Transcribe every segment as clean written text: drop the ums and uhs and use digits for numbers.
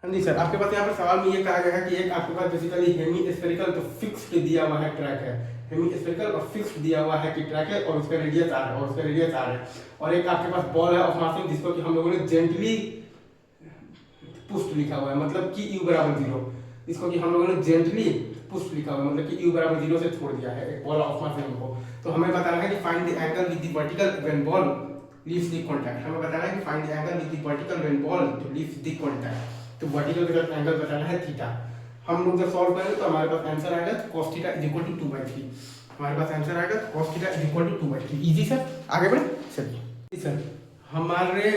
हाँ जी सर, आपके पास यहाँ पर सवाल में ये कहा गया है कि एक आपके पास बेसिकली हेमी स्फेरिकल तो फिक्स्ड दिया हुआ है ट्रैक है, हेमी स्फेरिकल और फिक्स्ड दिया हुआ है कि ट्रैक है और उसका रेडियस आर है और उसका रेडियस आर है, और एक आपके पास बॉल है ऑफ मासिंग जिसको कि हम लोगों ने जेंटली पुस्ट लिखा हुआ है, मतलब कि u बराबर 0, इसको कि हम लोगों ने जेंटली पुस्ट लिखा हुआ है, मतलब कि u बराबर 0 से छोड़ दिया है एक बॉल ऑफ मासिंग को। तो हमें बताना है कि find the angle with the vertical when ball leaves the contact. हमें बताना है कि find the angle with the vertical when ball leaves the contact. तो वर्टिकल के साथ एंगल बताना है थीटा। हम लोग जब सॉल्व करेंगे तो हमारे पास आंसर आएगा cos theta is equal to 2/3। हमारे पास आंसर आएगा cos theta is equal to 2/3। Easy sir, आगे बढ़े। चलिए सर, हमारे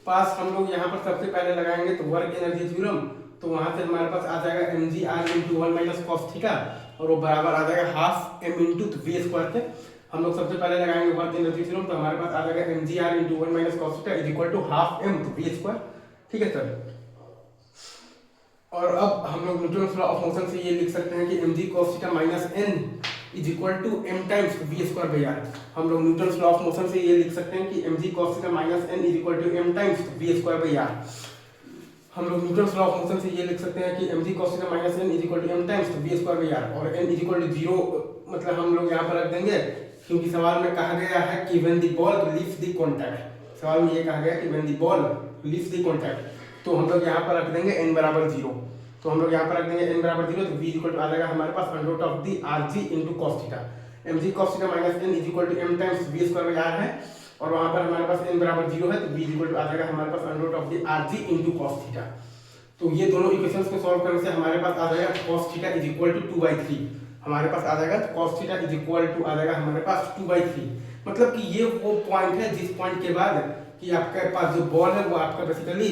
पास हम लोग यहाँ पर सबसे पहले लगाएंगे तो वर्क एनर्जी थ्योरम। तो वहां से हमारे पास आ जाएगा mgr into 1 minus cos theta और वो बराबर आ जाएगा half m into v square के। हम लोग सबसे पहले लगाएंगे वर्क एनर्जी थ्योरम, तो हमारे पास आ जाएगा mgr into 1 minus cos theta is equal to half m v square. ठीक है सर, और अब हम लोग न्यूटन लॉ ऑफ मोशन से ये लिख सकते हैं कि mg cos theta minus n is equal to m times v square by r। हम लोग न्यूटन लॉ ऑफ मोशन से ये लिख सकते हैं कि mg cos theta minus n is equal to m times v square by r। हम लोग न्यूटन लॉ ऑफ मोशन से ये लिख सकते हैं कि mg cos theta minus n is equal to m times v square by r, और n is equal to 0 मतलब हम लोग यहाँ पर रख देंगे क्योंकि सवाल में कहा गया है कि when the ball leaves the contact. सवाल में ये कहा गया कि when the ball leaves the contact, तो हम लोग यहाँ पर रख देंगे n बराबर 0। तो हम लोग यहाँ पर रख देंगे n बराबर 0, तो v इक्वल टू आ जाएगा हमारे पास under root of the rg into cos theta. mg cos theta minus n is equal to m times v square by r है, और वहाँ पर हमारे पास n बराबर 0 है, तो v इक्वल टू आ जाएगा हमारे पास under root of the rg into cos theta. तो ये दोनों इक्वेशंस को सॉल्व करने से हमारे पास आ जाएगा cos theta is equal to 2/3। हमारे पास आ जाएगा cos theta is equal to आ जाएगा हमारे पास 2/3। मतलब कि ये वो पॉइंट है जिस पॉइंट के बाद कि आपके पास जो बॉल है वो आपका बेसिकली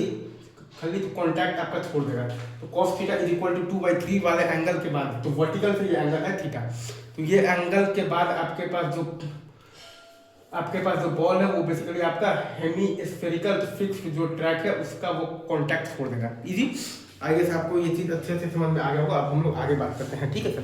खाली कांटेक्ट आपका छोड़ देगा। तो cos theta is equal to 2/3 वाले एंगल के बाद, तो वर्टिकल से ये एंगल है थीटा, तो ये एंगल के बाद आपके पास जो बॉल है वो बेसिकली आपका हेमी स्फेरिकल फिक्स्ड जो ट्रैक है उसका वो कांटेक्ट छोड़ देगा। इजी, आई गेस आपको ये चीज अच्छे से समझ में आ गया होगा। अब हम लोग आगे बात करते हैं। ठीक है सर।